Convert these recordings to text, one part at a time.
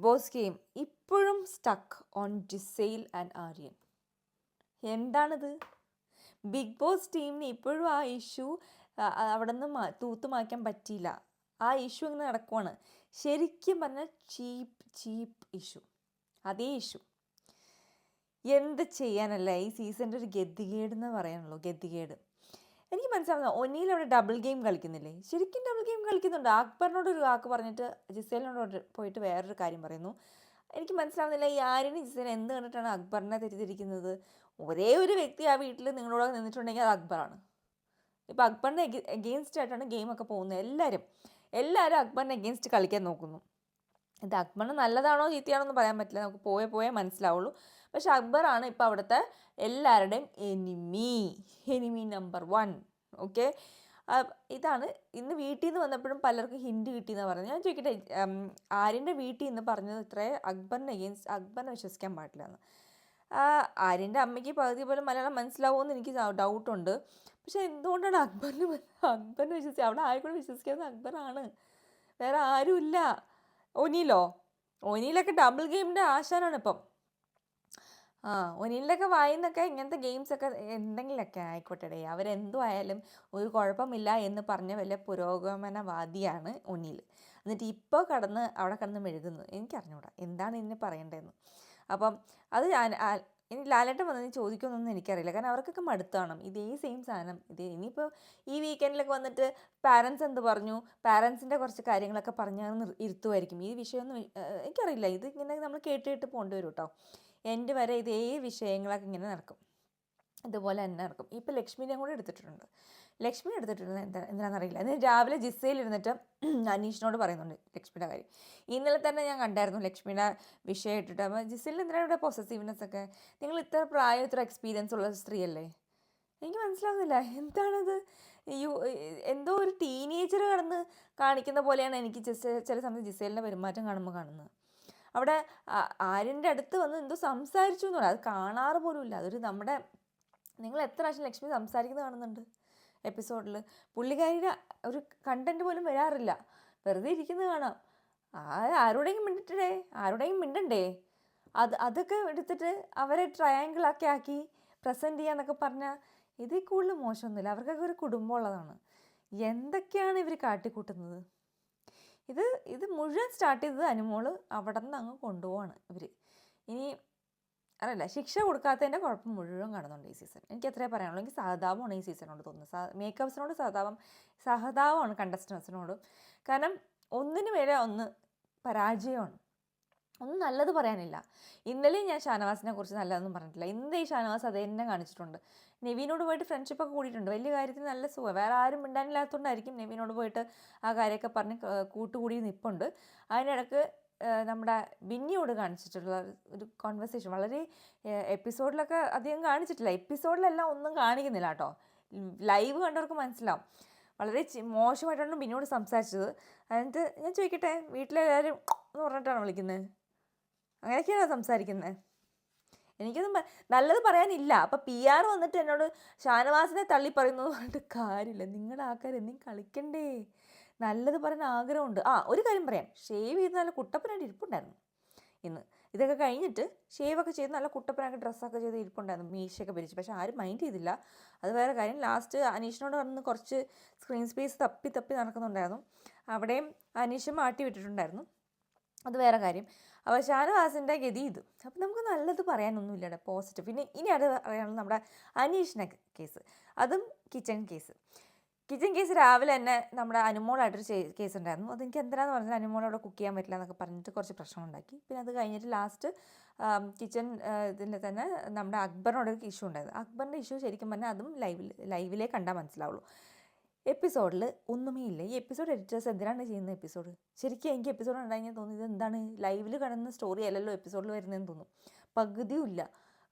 Boss game ഇപ്പോഴും stuck on Gizele and Aryan. എന്താണിത്? Bigg boss ടീമിന് ഇപ്പോഴും ആ ഇഷ്യൂ അവിടെ നിന്ന് തൂത്തുമാക്കാൻ പറ്റിയില്ല. ആ ഇഷ്യൂ ഇങ്ങനെ നടക്കുവാണ്. ശരിക്കും പറഞ്ഞാൽ ചീപ്പ് ഇഷ്യൂ. അതേ ഇഷ്യൂ. എന്ത് ചെയ്യാനല്ല ഈ സീസണിൻ്റെ ഒരു ഗതികേടെന്ന് പറയാനുള്ളൂ. ഗതികേട് എനിക്ക് മനസ്സിലാവുന്ന ഒന്നീൽ അവിടെ ഡബിൾ ഗെയിം കളിക്കുന്നില്ലേ? ശരിക്കും ഡബിൾ ഗെയിം കളിക്കുന്നുണ്ട്. അക്ബറിനോട് ഒരു വാക്ക് പറഞ്ഞിട്ട് ജിസേലിനോട് പോയിട്ട് വേറൊരു കാര്യം പറയുന്നു. എനിക്ക് മനസ്സിലാവുന്നില്ല ഈ ആര്യനും ജിസേൽ എന്ത് കണ്ടിട്ടാണ് അക്ബറിനെ തെറ്റിദ്ധരിക്കുന്നത്? ഒരേ ഒരു വ്യക്തി ആ വീട്ടിൽ നിങ്ങളോട് നിന്നിട്ടുണ്ടെങ്കിൽ അത് അക്ബറാണ്. ഇപ്പോൾ അക്ബറിനെ എഗെയിൻസ്റ്റ് ആയിട്ടാണ് ഗെയിമൊക്കെ പോകുന്നത്. എല്ലാവരും അക്ബറിനെ എഗെയിൻസ്റ്റ് കളിക്കാൻ നോക്കുന്നു. ഇത് അക്ബറിന് നല്ലതാണോ ചീത്തയാണോ എന്ന് പറയാൻ പറ്റില്ല. നമുക്ക് പോയേ മനസ്സിലാവുള്ളൂ. പക്ഷെ അക്ബറാണ് ഇപ്പോൾ അവിടുത്തെ എല്ലാവരുടെയും എനിമി നമ്പർ 1. ഓക്കെ, ഇതാണ് ഇന്ന് വീട്ടിൽ നിന്ന് വന്നപ്പോഴും പലർക്കും ഹിൻഡ് കിട്ടിയെന്ന് പറഞ്ഞു. ഞാൻ ചോദിക്കട്ടെ, ആര്യൻ്റെ വീട്ടിൽ നിന്ന് പറഞ്ഞത് ഇത്രേ അക്ബറിനെ വിശ്വസിക്കാൻ പാടില്ല എന്ന്. ആര്യൻ്റെ അമ്മയ്ക്ക് പകുതി പോലും മലയാളം മനസ്സിലാവുമെന്ന് എനിക്ക് ഡൗട്ടുണ്ട്. പക്ഷെ എന്തുകൊണ്ടാണ് അക്ബറിനെ വിശ്വസിക്കുക? അവിടെ ആരെക്കൂടെ വിശ്വസിക്കാവുന്ന അക്ബറാണ്, വേറെ ആരുമില്ല. ഒനീലൊക്കെ ഡബിൾ ഗെയിമിൻ്റെ ആശാനാണ് ഇപ്പം. ഒനീലിൻ്റെയൊക്കെ വായിന്നൊക്കെ ഇങ്ങനത്തെ ഗെയിംസൊക്കെ എന്തെങ്കിലുമൊക്കെ ആയിക്കോട്ടെ, അവരെന്തു ആയാലും ഒരു കുഴപ്പമില്ല എന്ന് പറഞ്ഞ വലിയ പുരോഗമനവാദിയാണ് ഒനീൽ. എന്നിട്ട് ഇപ്പോൾ അവിടെ കിടന്ന് മെഴുകുന്നു. എനിക്കറിഞ്ഞൂടാ എന്താണ് ഇതിനെ പറയേണ്ടതെന്ന്. അപ്പം അത് ഇനി ലാലേട്ടൻ വന്ന് ചോദിക്കുമെന്നൊന്നും എനിക്കറിയില്ല. കാരണം അവർക്കൊക്കെ മടുത്താണ് ഇതേ സെയിം സാധനം. ഇനിയിപ്പോൾ ഈ വീക്കെൻഡിലൊക്കെ വന്നിട്ട് പാരൻസ് എന്ത് പറഞ്ഞു, പാരൻസിൻ്റെ കുറച്ച് കാര്യങ്ങളൊക്കെ പറഞ്ഞാൽ ഇരുത്തുമായിരിക്കും. ഈ വിഷയമൊന്നും എനിക്കറിയില്ല. ഇത് ഇങ്ങനെ നമ്മൾ കേട്ട് പോകേണ്ടി വരും കേട്ടോ. എൻ്റെ വരെ ഇതേ വിഷയങ്ങളൊക്കെ ഇങ്ങനെ നടക്കും, ഇതുപോലെ തന്നെ നടക്കും. ഇപ്പോൾ ലക്ഷ്മിനെയും കൂടെ എടുത്തിട്ടുണ്ട്. എന്തിനാണെന്നറിയില്ല. അതിന് രാവിലെ ജിസയിൽ ഇരുന്നിട്ട് അനീഷിനോട് പറയുന്നുണ്ട് ലക്ഷ്മിയുടെ കാര്യം. ഇന്നലെ തന്നെ ഞാൻ കണ്ടായിരുന്നു ലക്ഷ്മിയുടെ വിഷയം ഇട്ടിട്ട്. അപ്പോൾ ജിസയിൽ എന്തിനാണ് ഇവിടെ പൊസസീവ്നെസ് ഒക്കെ? നിങ്ങൾ ഇത്ര പ്രായം ഇത്ര എക്സ്പീരിയൻസ് ഉള്ള സ്ത്രീയല്ലേ? എനിക്ക് മനസ്സിലാവുന്നില്ല എന്താണത്. എന്തോ ഒരു ടീനേജർ കടന്ന് കാണിക്കുന്ന പോലെയാണ് എനിക്ക് ചില സമയത്ത് ജിസേലിൻ്റെ പെരുമാറ്റം കാണുന്നത്. അവിടെ ആര്യൻ്റെ അടുത്ത് വന്ന് എന്തോ സംസാരിച്ചു എന്ന് പറയാം. അത് കാണാറ് പോലും ഇല്ല. അതൊരു നിങ്ങൾ എത്ര പ്രാവശ്യം ലക്ഷ്മി സംസാരിക്കുന്നത് കാണുന്നുണ്ട് എപ്പിസോഡിൽ. പുള്ളിക്കാരിയുടെ ഒരു കണ്ടന്റ് പോലും വരാറില്ല, വെറുതെ ഇരിക്കുന്നത് കാണാം. ആരോടെങ്കിലും മിണ്ടണ്ടേ? അതൊക്കെ എടുത്തിട്ട് അവരെ ട്രയാങ്കിളൊക്കെ ആക്കി പ്രസൻറ്റ് ചെയ്യാന്നൊക്കെ പറഞ്ഞാൽ ഇതിൽ കൂടുതൽ മോശമൊന്നുമില്ല. അവർക്കൊക്കെ ഒരു കുടുംബമുള്ളതാണ്. എന്തൊക്കെയാണ് ഇവർ കാട്ടിക്കൂട്ടുന്നത്? ഇത് മുഴുവൻ സ്റ്റാർട്ട് ചെയ്തത് അനുമോൾ അവിടെ നിന്ന് അങ്ങ് കൊണ്ടുപോവാണ് ഇവർ. ഇനി അറിയില്ല, ശിക്ഷ കൊടുക്കാത്തതിൻ്റെ കുഴപ്പം മുഴുവൻ കാണുന്നുണ്ട് ഈ സീസൺ. എനിക്ക് എത്രയേ പറയാനുള്ളൂ. എനിക്ക് സഹതാപമാണ് ഈ സീസണിനോട് തോന്നുന്നത്. മേക്കപ്സിനോട് സഹതാപമാണ് കണ്ടസ്റ്റൻസിനോട്. കാരണം ഒന്നിനു മേലെ ഒന്ന് പരാജയമാണ്. ഒന്നും നല്ലത് പറയാനില്ല. ഇന്നലെയും ഞാൻ ഷാനവാസിനെ കുറിച്ച് നല്ലതൊന്നും പറഞ്ഞിട്ടില്ല. ഇന്ന് ഈ ഷാനവാസ് അത് തന്നെ കാണിച്ചിട്ടുണ്ട്. നെവിനോട് പോയിട്ട് ഫ്രണ്ട്ഷിപ്പൊക്കെ കൂടിയിട്ടുണ്ട്. വലിയ കാര്യത്തിൽ നല്ല സുഖം. വേറെ ആരും മിണ്ടാനില്ലാത്തതുകൊണ്ടായിരിക്കും നെവിനോട് പോയിട്ട് ആ കാര്യമൊക്കെ പറഞ്ഞ് കൂട്ടുകൂടി നിൽപ്പുണ്ട്. അതിനിടയ്ക്ക് നമ്മുടെ ബിന്നിയോട് കാണിച്ചിട്ടുള്ള ഒരു കോൺവെർസേഷൻ വളരെ എപ്പിസോഡിലൊക്കെ അധികം കാണിച്ചിട്ടില്ല. എപ്പിസോഡിലെല്ലാം ഒന്നും കാണിക്കുന്നില്ല കേട്ടോ. ലൈവ് കണ്ടവർക്ക് മനസ്സിലാവും. വളരെ മോശമായിട്ടാണ് ബിന്നിയോട് സംസാരിച്ചത്. എന്നിട്ട് ഞാൻ ചോദിക്കട്ടെ, വീട്ടിലെല്ലാവരും എന്ന് പറഞ്ഞിട്ടാണ് വിളിക്കുന്നത്? അങ്ങനെയൊക്കെയാണോ സംസാരിക്കുന്നത്? എനിക്കൊന്നും നല്ലത് പറയാനില്ല. അപ്പം PR വന്നിട്ട് എന്നോട് ഷാനവാസിനെ തള്ളി പറയുന്നത് പറഞ്ഞിട്ട് കാര്യമില്ല. നിങ്ങളുടെ ആൾക്കാർ എന്തെങ്കിലും കളിക്കണ്ടേ? നല്ലത് പറയാൻ ആഗ്രഹമുണ്ട്. ഒരു കാര്യം പറയാം, ഷേവ് ചെയ്ത് നല്ല കുട്ടപ്പനായിട്ട് ഇരിപ്പുണ്ടായിരുന്നു ഇന്ന്. ഇതൊക്കെ കഴിഞ്ഞിട്ട് ഷേവൊക്കെ ചെയ്ത് നല്ല കുട്ടപ്പനായിട്ട് ഡ്രസ്സൊക്കെ ചെയ്ത് ഇരിപ്പുണ്ടായിരുന്നു, മീശയൊക്കെ പിരിച്ച്. പക്ഷെ ആരും മൈൻഡ് ചെയ്തില്ല. അത് വേറെ കാര്യം. ലാസ്റ്റ് അനീഷിനോട് വന്ന് കുറച്ച് സ്ക്രീൻ സ്പേസ് തപ്പി നടക്കുന്നുണ്ടായിരുന്നു. അവിടെയും അനീഷ് മാറ്റി വിട്ടിട്ടുണ്ടായിരുന്നു. അത് വേറെ കാര്യം. അപ്പോൾ ഷാനവാസിൻ്റെ ഗതി ഇത്. അപ്പം നമുക്ക് നല്ലത് പറയാനൊന്നുമില്ല പോസിറ്റീവ്. പിന്നെ ഇനി അത് പറയാനുള്ളത് നമ്മുടെ അനീഷിൻ്റെ കേസ്, അതും കിച്ചൺ കേസ്. രാവിലെ തന്നെ നമ്മുടെ അനുമോളായിട്ടൊരു കേസ് ഉണ്ടായിരുന്നു. അതെനിക്ക് എന്തിനാന്ന് പറഞ്ഞാൽ അനുമോളോട് കുക്ക് ചെയ്യാൻ പറ്റില്ല എന്നൊക്കെ പറഞ്ഞിട്ട് കുറച്ച് പ്രശ്നം ഉണ്ടാക്കി. പിന്നെ അത് കഴിഞ്ഞിട്ട് ലാസ്റ്റ് കിച്ചൺ ഇതിൻ്റെ തന്നെ നമ്മുടെ അക്ബറിനോടൊരു ഇഷ്യൂ ഉണ്ടായിരുന്നു. അക്ബറിൻ്റെ ഇഷ്യൂ ശരിക്കും പറഞ്ഞാൽ അതും ലൈവിലേ കണ്ടാൽ മനസ്സിലാവുള്ളൂ. എപ്പിസോഡിൽ ഒന്നുമേ ഇല്ല. ഈ എപ്പിസോഡ് എഡിറ്റേഴ്സ് എന്തിനാണ് ചെയ്യുന്നത്? ശരിക്കും എനിക്ക് എപ്പിസോഡ് ഉണ്ടായെങ്കിൽ തോന്നിയത് എന്താണ്, ലൈവിൽ കിടന്ന സ്റ്റോറി അല്ലല്ലോ എപ്പിസോഡിൽ വരുന്നതെന്ന് തോന്നും. പകുതിയും ഇല്ല.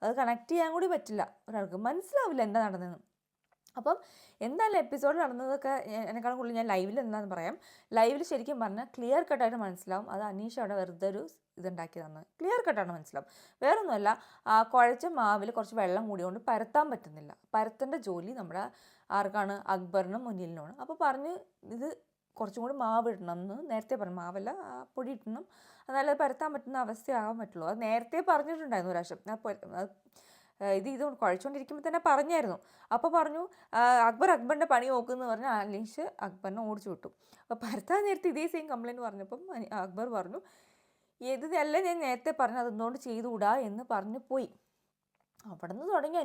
അത് കണക്ട് ചെയ്യാൻ കൂടി പറ്റില്ല, ഒരാൾക്ക് മനസ്സിലാവില്ല എന്താ നടന്നതെന്ന്. അപ്പം എന്തായാലും എപ്പിസോഡ് നടന്നതൊക്കെ എന്നെക്കാളും കൂടുതൽ ഞാൻ ലൈവിൽ എന്താണെന്ന് പറയാം. ലൈവിൽ ശരിക്കും പറഞ്ഞാൽ ക്ലിയർ കട്ടായിട്ട് മനസ്സിലാവും അത് അനീഷ് അവിടെ വെറുതെ ഒരു ഇതുണ്ടാക്കിയതാണ്. ക്ലിയർ കട്ടാണ് മനസ്സിലാവും. വേറൊന്നുമല്ല, കുഴച്ച മാവിൽ കുറച്ച് വെള്ളം കൂടിയോണ്ട് പരത്താൻ പറ്റുന്നില്ല. പരത്തേണ്ട ജോലി നമ്മുടെ ആർക്കാണ്? അക്ബറിനും ഒനീലിനുമാണ്. അപ്പോൾ പറഞ്ഞ് ഇത് കുറച്ചും കൂടി മാവ് ഇടണം എന്ന് നേരത്തെ പറഞ്ഞു. മാവല്ല, പൊടി ഇടണം, എന്നാലത് പരത്താൻ പറ്റുന്ന അവസ്ഥയാകാൻ പറ്റുള്ളൂ. അത് നേരത്തെ പറഞ്ഞിട്ടുണ്ടായിരുന്നു ഒരു പ്രാവശ്യം. ഇത് കുഴച്ചുകൊണ്ടിരിക്കുമ്പോൾ തന്നെ പറഞ്ഞായിരുന്നു. അപ്പോൾ പറഞ്ഞു അക്ബറിൻ്റെ പണി നോക്കുമെന്ന് പറഞ്ഞ് അനീഷ് അക്ബറിനെ ഓടിച്ചു വിട്ടു. അപ്പോൾ പരത്താൻ നേരത്തെ ഇതേ സെയിം കംപ്ലയിൻറ്റ് പറഞ്ഞപ്പം അക്ബർ പറഞ്ഞു ഇതല്ല ഞാൻ നേരത്തെ പറഞ്ഞു, അതെന്തുകൊണ്ട് ചെയ്തുകൂടാ എന്ന് പറഞ്ഞു പോയി. അവിടെ നിന്ന് തുടങ്ങി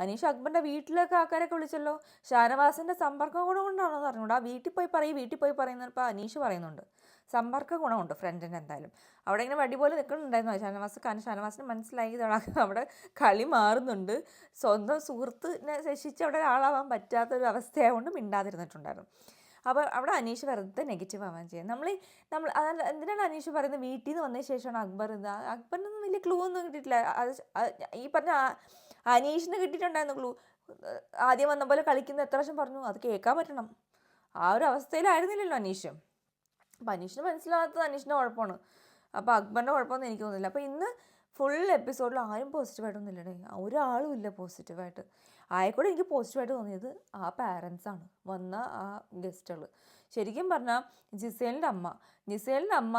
അനീഷ് അക്ബറിൻ്റെ വീട്ടിലൊക്കെ ആൾക്കാരൊക്കെ വിളിച്ചല്ലോ. ഷാനവാസിൻ്റെ സമ്പർക്ക ഗുണം കൊണ്ടാണോ എന്ന് അറിഞ്ഞൂടാ. വീട്ടിൽ പോയി പറയുന്നപ്പോൾ അനീഷ് പറയുന്നുണ്ട് സമ്പർക്ക ഗുണമുണ്ട് ഫ്രണ്ടിന് എന്തായാലും. അവിടെ ഇങ്ങനെ വടി പോലെ നിൽക്കുന്നുണ്ടായിരുന്നു ഷാനവാസ്. കാരണം ഷാനവാസിന് മനസ്സിലായി അവിടെ കളി മാറുന്നുണ്ട്. സ്വന്തം സുഹൃത്തിനെ രക്ഷിച്ച് അവിടെ ഒരാളാവാൻ പറ്റാത്തൊരു അവസ്ഥയായതുകൊണ്ട് മിണ്ടാതിരുന്നിട്ടുണ്ടായിരുന്നു. അപ്പോൾ അവിടെ അനീഷ് വെറുതെ നെഗറ്റീവ് ആവാൻ ചെയ്യുന്നത്. നമ്മൾ അതല്ല, എന്തിനാണ് അനീഷ് പറയുന്നത് വീട്ടിൽ നിന്ന് വന്നതിന് ശേഷമാണ് അക്ബറിനൊന്നും വലിയ ക്ലൂ ഒന്നും കിട്ടിയിട്ടില്ല. ഈ പറഞ്ഞ അനീഷിന് കിട്ടിയിട്ടുണ്ടായിരുന്നു ക്ലൂ. ആദ്യം വന്ന പോലെ കളിക്കുന്ന എത്ര പ്രാവശ്യം പറഞ്ഞു, അത് കേൾക്കാൻ പറ്റണം. ആ ഒരു അവസ്ഥയിലായിരുന്നില്ലല്ലോ അനീഷ്. അപ്പോൾ അനീഷിന് മനസ്സിലാകാത്തത് അനീഷിൻ്റെ കുഴപ്പമാണ്. അപ്പോൾ അക്ബറിൻ്റെ കുഴപ്പമൊന്നും എനിക്ക് തോന്നുന്നില്ല. അപ്പോൾ ഇന്ന് ഫുൾ എപ്പിസോഡിൽ ആരും പോസിറ്റീവായിട്ടൊന്നും ഇല്ലടേ, ഒരാളും ഇല്ല പോസിറ്റീവായിട്ട്. ആയിക്കൂടെ എനിക്ക് പോസിറ്റീവായിട്ട് തോന്നിയത് ആ പാരൻസാണ്, വന്ന ആ ഗസ്റ്റുകൾ. ശരിക്കും പറഞ്ഞാൽ ജിസേലിൻ്റെ അമ്മ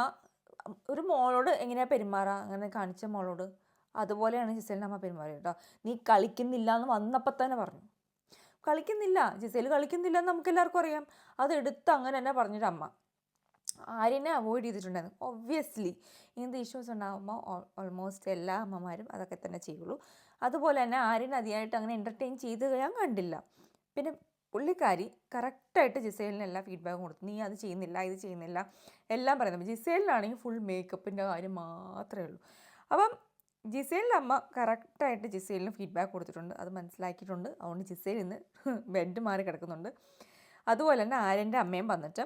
ഒരു മോളോട് എങ്ങനെയാണ് പെരുമാറുക, അങ്ങനെ കാണിച്ച മോളോട് അതുപോലെയാണ് ജിസേലിൻ്റെ അമ്മ പെരുമാറിയത് കേട്ടോ. നീ കളിക്കുന്നില്ല എന്ന് വന്നപ്പോൾ തന്നെ പറഞ്ഞു. ജിസേൽ കളിക്കുന്നില്ല എന്ന് നമുക്കെല്ലാവർക്കും അറിയാം. അതെടുത്ത് അങ്ങനെ തന്നെ പറഞ്ഞൊരമ്മ ആര്യനെ അവോയ്ഡ് ചെയ്തിട്ടുണ്ടായിരുന്നു. ഒബ്വിയസ്ലി ഇങ്ങനത്തെ ഇഷ്യൂസ് ഉണ്ടാകുമ്പോൾ ഓൾമോസ്റ്റ് എല്ലാ അമ്മമാരും അതൊക്കെ തന്നെ ചെയ്യുള്ളൂ. അതുപോലെ തന്നെ ആര്യൻ അതിയായിട്ട് അങ്ങനെ എൻ്റർടൈൻ ചെയ്ത് ഞാൻ കണ്ടില്ല. പിന്നെ പുള്ളിക്കാരി കറക്റ്റായിട്ട് ജിസേലിന് എല്ലാ ഫീഡ്ബാക്കും കൊടുത്തു. നീ അത് ചെയ്യുന്നില്ല, ഇത് ചെയ്യുന്നില്ല എല്ലാം പറയുന്നത്. ജിസേലിനാണെങ്കിൽ ഫുൾ മേക്കപ്പിൻ്റെ കാര്യം മാത്രമേ ഉള്ളൂ. അപ്പം ജിസേലിൻ്റെ അമ്മ കറക്റ്റായിട്ട് ജിസേലിന് ഫീഡ്ബാക്ക് കൊടുത്തിട്ടുണ്ട്, അത് മനസ്സിലാക്കിയിട്ടുണ്ട്. അതുകൊണ്ട് ജിസേൽ ഇന്ന് ബെഡ് മാറി കിടക്കുന്നുണ്ട്. അതുപോലെ തന്നെ ആര്യൻ്റെ അമ്മയും വന്നിട്ട്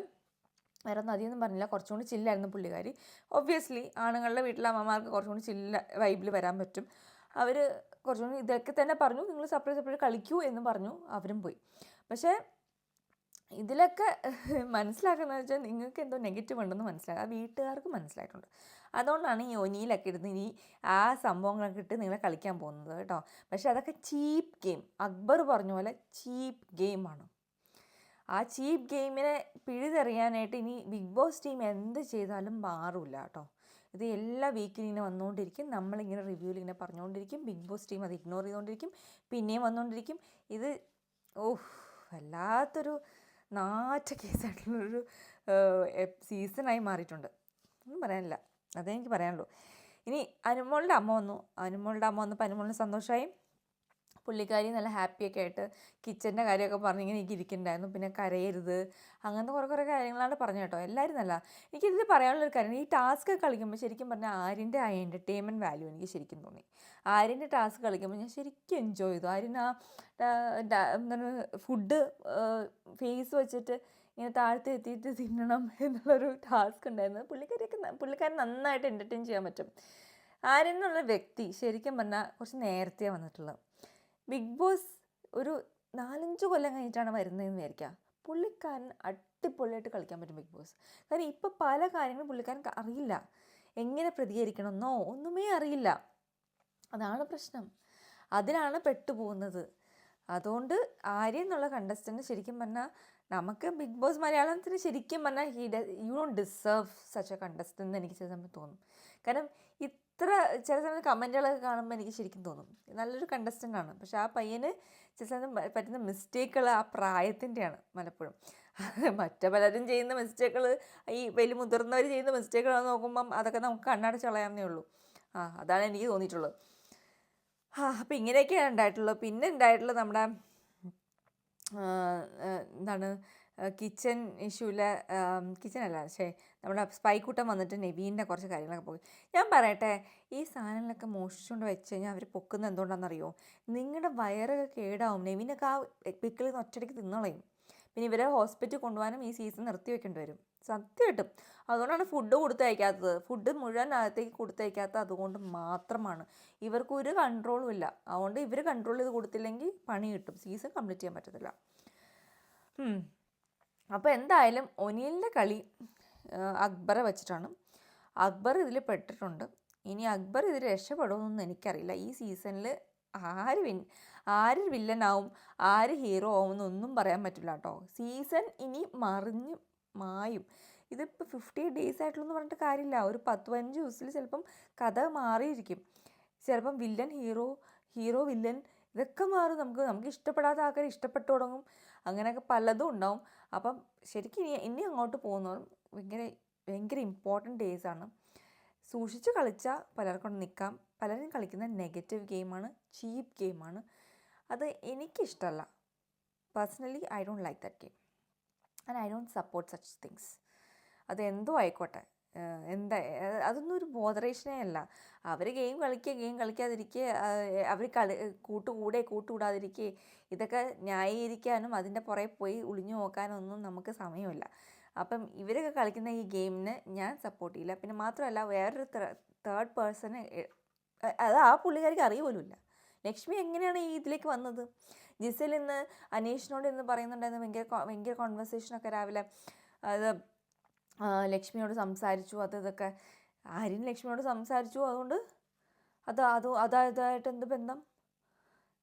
വേറെ ഒന്നും അധികമൊന്നും പറഞ്ഞില്ല. കുറച്ചും കൂടി ചില്ലായിരുന്നു പുള്ളിക്കാരി. ഒബ്വിയസ്ലി ആണുങ്ങളുടെ വീട്ടിലെ അമ്മമാർക്ക് കുറച്ചും കൂടി ചില്ല വൈബിൽ വരാൻ പറ്റും. അവർ കുറച്ചും കൂടി ഇതൊക്കെ തന്നെ പറഞ്ഞു, നിങ്ങൾ സെപ്പറേറ്റ് കളിക്കൂ എന്ന് പറഞ്ഞു. അവരും പോയി. പക്ഷേ ഇതിലൊക്കെ മനസ്സിലാക്കുന്നത് വെച്ചാൽ നിങ്ങൾക്ക് എന്തോ നെഗറ്റീവ് ഉണ്ടെന്ന് മനസ്സിലാക്കുക, വീട്ടുകാർക്ക് മനസ്സിലായിട്ടുണ്ട്. അതുകൊണ്ടാണ് ഈ ഒനിയിലൊക്കെ ഇരുന്ന് ഇനി ആ സംഭവങ്ങളൊക്കെ ഇട്ട് നിങ്ങളെ കളിക്കാൻ പോകുന്നത് കേട്ടോ. പക്ഷേ അതൊക്കെ ചീപ്പ് ഗെയിം, അക്ബർ പറഞ്ഞ പോലെ ചീപ്പ് ഗെയിമാണ്. ആ ചീപ്പ് ഗെയിമിനെ പിഴുതെറിയാനായിട്ട് ഇനി ബിഗ് ബോസ് ടീം എന്ത് ചെയ്താലും മാറില്ല കേട്ടോ. ഇത് എല്ലാ വീക്കിലും ഇങ്ങനെ വന്നുകൊണ്ടിരിക്കും. നമ്മളിങ്ങനെ റിവ്യൂവിൽ ഇങ്ങനെ പറഞ്ഞുകൊണ്ടിരിക്കും. ബിഗ് ബോസ് ടീം അത് ഇഗ്നോർ ചെയ്തുകൊണ്ടിരിക്കും, പിന്നെയും വന്നുകൊണ്ടിരിക്കും. ഇത് വല്ലാത്തൊരു നാറ്റ കേസായിട്ടുള്ളൊരു സീസണായി മാറിയിട്ടുണ്ട്. ഒന്നും പറയാനില്ല, അതെനിക്ക് പറയാനുള്ളൂ. ഇനി അനുമോളുടെ അമ്മ വന്നപ്പോൾ അനുമോളിന് സന്തോഷമായി. പുള്ളിക്കാരി നല്ല ഹാപ്പിയൊക്കെ ആയിട്ട് കിച്ചൻ്റെ കാര്യമൊക്കെ പറഞ്ഞിങ്ങനെ എനിക്ക് ഇരിക്കുന്നുണ്ടായിരുന്നു. പിന്നെ കരയരുത്, അങ്ങനത്തെ കുറേ കാര്യങ്ങളാണ് പറഞ്ഞത് കേട്ടോ. എല്ലാവരും നല്ല. എനിക്കിതിൽ പറയാനുള്ളൊരു കാര്യം, ഈ ടാസ്ക് കളിക്കുമ്പോൾ ശരിക്കും പറഞ്ഞാൽ ആര്യൻ്റെ ആ എൻ്റർടൈൻമെൻറ്റ് വാല്യൂ എനിക്ക് ശരിക്കും തോന്നി. ആര്യൻ്റെ ടാസ്ക് കളിക്കുമ്പോൾ ഞാൻ ശരിക്കും എൻജോയ് ചെയ്തു. ആര്യൻ എന്താണ് ഫുഡ് ഫേസ് വെച്ചിട്ട് ഇങ്ങനെ താഴ്ത്തി എത്തിയിട്ട് തിന്നണം എന്നുള്ളൊരു ടാസ്ക് ഉണ്ടായിരുന്നു. പുള്ളിക്കാരൻ നന്നായിട്ട് എൻ്റർടൈൻ ചെയ്യാൻ പറ്റും. ആര്യൻ എന്നുള്ള വ്യക്തി ശരിക്കും പറഞ്ഞാൽ കുറച്ച് നേരത്തെ വന്നിട്ടുള്ളത്. ബിഗ് ബോസ് ഒരു 4-5 കൊല്ലം കഴിഞ്ഞിട്ടാണ് വരുന്നതെന്ന് വിചാരിക്കുക. പുള്ളിക്കാരൻ അടിപൊളിയായിട്ട് കളിക്കാൻ പറ്റും ബിഗ് ബോസ്. കാരണം ഇപ്പോൾ പല കാര്യങ്ങളും പുള്ളിക്കാരൻ അറിയില്ല, എങ്ങനെ പ്രതികരിക്കണമെന്നോ ഒന്നുമേ അറിയില്ല. അതാണ് പ്രശ്നം, അതിലാണ് പെട്ടുപോകുന്നത്. അതുകൊണ്ട് ആര്യൻ എന്നുള്ള കണ്ടസ്റ്റൻറ്റ് ശരിക്കും പറഞ്ഞാൽ നമുക്ക് ബിഗ് ബോസ് മലയാളത്തിന് ശരിക്കും പറഞ്ഞാൽ you don't deserve such A contestant എന്ന് എനിക്ക് ചില സമയത്ത് തോന്നും. കാരണം ഇത്ര ചില സമയത്ത് കമൻറ്റുകളൊക്കെ കാണുമ്പോൾ എനിക്ക് ശരിക്കും തോന്നും നല്ലൊരു കണ്ടസ്റ്റൻ്റ് ആണ്. പക്ഷെ ആ പയ്യന് ചില സമയത്ത് പറ്റുന്ന മിസ്റ്റേക്കുകൾ ആ പ്രായത്തിൻ്റെയാണ് പലപ്പോഴും. മറ്റു പലരും ചെയ്യുന്ന മിസ്റ്റേക്കുകൾ, ഈ വലിയ മുതിർന്നവർ ചെയ്യുന്ന മിസ്റ്റേക്കുകളെന്ന് നോക്കുമ്പം അതൊക്കെ നമുക്ക് കണ്ണടച്ച് കളയാവുന്നേ ഉള്ളൂ. അതാണ് എനിക്ക് തോന്നിയിട്ടുള്ളത്. അപ്പോൾ ഇങ്ങനെയൊക്കെയാണ് ഉണ്ടായിട്ടുള്ളത്. പിന്നെ ഉണ്ടായിട്ടുള്ളത് നമ്മുടെ എന്താണ് കിച്ചൺ ഇഷ്യൂവിലെ കിച്ചണല്ല നമ്മുടെ സ്പൈക്കൂട്ടം വന്നിട്ട് നെവീൻ്റെ കുറച്ച് കാര്യങ്ങളൊക്കെ പോയി. ഞാൻ പറയട്ടെ, ഈ സാധനങ്ങളൊക്കെ മോഷിച്ചുകൊണ്ട് വെച്ച് കഴിഞ്ഞാൽ അവർ പൊക്കുന്നത് എന്തുകൊണ്ടാണെന്നറിയോ? നിങ്ങളുടെ വയറൊക്കെ കേടാവും. നെവീനൊക്കെ ആ പിക്കിളിൽ നിന്ന് ഒറ്റയ്ക്ക് തിന്നളയും. പിന്നെ ഇവരെ ഹോസ്പിറ്റലിൽ കൊണ്ടുപോകാനും ഈ സീസൺ നിർത്തി വെക്കേണ്ടി വരും സത്യമായിട്ടും. അതുകൊണ്ടാണ് ഫുഡ് കൊടുത്തയക്കാത്തത്. ഫുഡ് മുഴുവൻ അകത്തേക്ക് കൊടുത്തയക്കാത്തത് അതുകൊണ്ട് മാത്രമാണ്. ഇവർക്ക് ഒരു കൺട്രോളും ഇല്ല. അതുകൊണ്ട് ഇവർ കൺട്രോൾ ചെയ്ത് കൊടുത്തില്ലെങ്കിൽ പണി കിട്ടും, സീസൺ കംപ്ലീറ്റ് ചെയ്യാൻ പറ്റത്തില്ല. അപ്പോൾ എന്തായാലും ഒനിയലിൻ്റെ കളി അക്ബറെ വെച്ചിട്ടാണ്. അക്ബർ ഇതിൽ പെട്ടിട്ടുണ്ട്. ഇനി അക്ബർ ഇതിൽ രക്ഷപ്പെടുമെന്നൊന്നും എനിക്കറിയില്ല. ഈ സീസണിൽ ആര് വില്ലനാവും, ആര് ഹീറോ ആവും എന്നൊന്നും പറയാൻ പറ്റില്ല കേട്ടോ. സീസൺ ഇനി മായും. ഇതിപ്പോൾ 58 ഡേയ്സ് ആയിട്ടുള്ളൂ എന്ന് പറഞ്ഞിട്ട് കാര്യമില്ല. ഒരു 10-15 ദിവസത്തിൽ ചിലപ്പം കഥ മാറിയിരിക്കും. ചിലപ്പം വില്ലൻ ഹീറോ, ഹീറോ വില്ലൻ, ഇതൊക്കെ മാറും. നമുക്ക് ഇഷ്ടപ്പെടാത്ത ആൾക്കാർ ഇഷ്ടപ്പെട്ടു തുടങ്ങും. അങ്ങനെയൊക്കെ പലതും ഉണ്ടാവും. അപ്പം ശരിക്കും ഇനി അങ്ങോട്ട് പോകുന്നതും ഭയങ്കര ഇമ്പോർട്ടൻറ്റ് ഡേയ്സാണ്. സൂക്ഷിച്ച് കളിച്ചാൽ പലർക്കും കൊണ്ട് നിൽക്കാം. പലരും കളിക്കുന്ന നെഗറ്റീവ് ഗെയിമാണ്, ചീപ്പ് ഗെയിമാണ്. അത് എനിക്കിഷ്ടമല്ല. Personally I don't like that game and I don't support such things. അതെന്തോ ആയിക്കോട്ടെ, അതൊന്നും ഒരു ബോധറേഷനേ അല്ല. അവർ ഗെയിം കളിക്കാതിരിക്കുക, അവർ കൂട്ടുകൂടാതിരിക്കുക, ഇതൊക്കെ ന്യായീകരിക്കാനും അതിൻ്റെ പുറകെ പോയി ഒളിഞ്ഞു നോക്കാനൊന്നും നമുക്ക് സമയമില്ല. അപ്പം ഇവരൊക്കെ കളിക്കുന്ന ഈ ഗെയിമിന് ഞാൻ സപ്പോർട്ട് ചെയ്യില്ല. പിന്നെ മാത്രമല്ല, വേറൊരു തേർഡ് പേഴ്സണ് അത് ആ പുള്ളിക്കാരിക്ക് അറിയുപോലുമില്ല. ലക്ഷ്മി എങ്ങനെയാണ് ഈ ഇതിലേക്ക് വന്നത്? ജിസൽ ഇന്ന് അനീഷിനോട് ഇന്ന് പറയുന്നുണ്ടായിരുന്നു, ഭയങ്കര കോൺവെർസേഷനൊക്കെ രാവിലെ. അത് ലക്ഷ്മിയോട് സംസാരിച്ചു, ഇതൊക്കെ. ആര്യൻ ലക്ഷ്മിയോട് സംസാരിച്ചു, അതുകൊണ്ട് അതായിട്ട് എന്ത് ബന്ധം?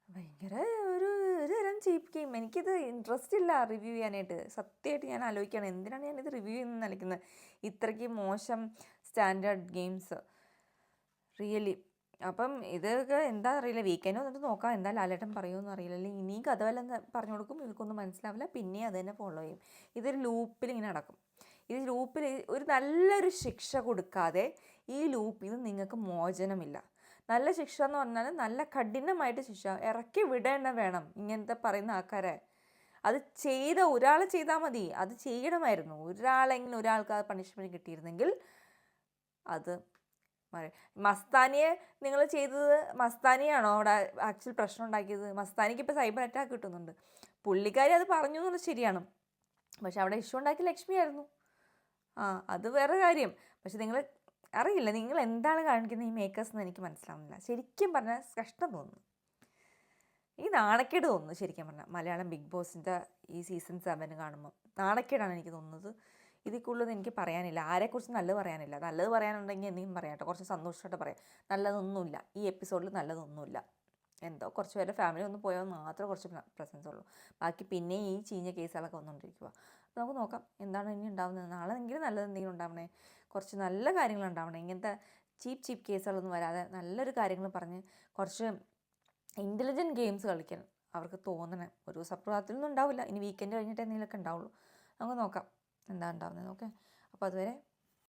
ഭയങ്കര ഒരു തരം ചീപ്പ് ഗെയിം. എനിക്കിത് ഇൻട്രസ്റ്റ് ഇല്ല റിവ്യൂ ചെയ്യാനായിട്ട്. സത്യമായിട്ട് ഞാൻ ആലോചിക്കുകയാണ്, എന്തിനാണ് ഞാനിത് റിവ്യൂ ചെയ്യുന്നത് നിലയ്ക്കുന്നത്? ഇത്രയ്ക്ക് മോശം സ്റ്റാൻഡേർഡ് ഗെയിംസ്, റിയലി. അപ്പം ഇതൊക്കെ എന്താ അറിയില്ല. വീക്കെൻഡ് വന്നിട്ട് നോക്കാം എന്താ ലാലേട്ടൻ പറയുമെന്ന് അറിയില്ല. അല്ലെങ്കിൽ ഇനിയും കഥ വല്ലതും പറഞ്ഞു കൊടുക്കും, ഇവർക്കൊന്നും മനസ്സിലാവില്ല, പിന്നെ അത് തന്നെ ഫോളോ ചെയ്യും. ഇതൊരു ലൂപ്പിൽ ഇങ്ങനെ നടക്കും. ഈ ലൂപ്പിൽ ഒരു നല്ലൊരു ശിക്ഷ കൊടുക്കാതെ ഈ ലൂപ്പിൽ നിന്ന് നിങ്ങൾക്ക് മോചനമില്ല. നല്ല ശിക്ഷ എന്ന് പറഞ്ഞാൽ നല്ല കഠിനമായിട്ട് ശിക്ഷ ഇറക്കി വിടേണ്ട വേണം ഇങ്ങനത്തെ പറയുന്ന ആൾക്കാരെ. അത് ഒരാൾ ചെയ്താൽ മതി, അത് ചെയ്യണമായിരുന്നു. ഒരാൾക്ക് ആ പണിഷ്മെൻറ്റ് കിട്ടിയിരുന്നെങ്കിൽ അത് മസ്താനിയെ നിങ്ങൾ ചെയ്തത്, മസ്താനിയാണോ അവിടെ ആക്ച്വൽ പ്രശ്നം ഉണ്ടാക്കിയത്? മസ്താനിക്ക് ഇപ്പോൾ സൈബർ അറ്റാക്ക് കിട്ടുന്നുണ്ട്. പുള്ളിക്കാരി അത് പറഞ്ഞു എന്നുള്ളത് ശരിയാണ്, പക്ഷെ അവിടെ ഇഷ്യൂ ഉണ്ടാക്കി ലക്ഷ്മിയായിരുന്നു. അത് വേറെ കാര്യം. പക്ഷെ നിങ്ങൾ അറിയില്ല, നിങ്ങൾ എന്താണ് കാണിക്കുന്നത് ഈ മേക്കേഴ്സ് എന്ന് എനിക്ക് മനസ്സിലാവുന്നില്ല. ശരിക്കും പറഞ്ഞാൽ കഷ്ടം തോന്നുന്നു, ഈ നാണക്കേട് തോന്നുന്നു. ശരിക്കും പറഞ്ഞാൽ മലയാളം ബിഗ് ബോസിൻ്റെ ഈ സീസൺ 7 കാണുമ്പോൾ നാണക്കേടാണ് എനിക്ക് തോന്നുന്നത്. ഇതിൽ കൂടുതലൊന്നും എനിക്ക് പറയാനില്ല. ആരെക്കുറിച്ച് നല്ലത് പറയാനില്ല. നല്ലത് പറയാനുണ്ടെങ്കിൽ എന്തെങ്കിലും പറയാട്ടോ, കുറച്ച് സന്തോഷമായിട്ട് പറയാം. നല്ലതൊന്നുമില്ല ഈ എപ്പിസോഡിൽ, നല്ലതൊന്നുമില്ല. എന്തോ കുറച്ച് പേരുടെ ഫാമിലി ഒന്ന് പോയാൽ മാത്രമേ കുറച്ച് പ്രസൻസ് ഉള്ളൂ. ബാക്കി പിന്നെ ഈ ചീഞ്ഞ കേസുകളൊക്കെ വന്നുകൊണ്ടിരിക്കുക. അപ്പോൾ നമുക്ക് നോക്കാം എന്താണ് ഇനി ഉണ്ടാവുന്നത്. നാളെ എങ്കിലും നല്ലതെന്തെങ്കിലും ഉണ്ടാവണേ, കുറച്ച് നല്ല കാര്യങ്ങൾ ഉണ്ടാവണേ. ഇങ്ങനത്തെ ചീപ്പ് കേസുകളൊന്നും വരാതെ നല്ലൊരു കാര്യങ്ങൾ പറഞ്ഞ് കുറച്ച് ഇൻ്റലിജൻറ്റ് ഗെയിംസ് കളിക്കാൻ അവർക്ക് തോന്നണേ. ഒരു സപ്രാഹത്തിലൊന്നും ഉണ്ടാവില്ല, ഇനി വീക്കെൻഡ് കഴിഞ്ഞിട്ട് എന്തെങ്കിലുമൊക്കെ ഉണ്ടാവുള്ളൂ. നമുക്ക് നോക്കാം എന്താ ഉണ്ടാവുന്നത്. ഓക്കെ, അപ്പോൾ അതുവരെ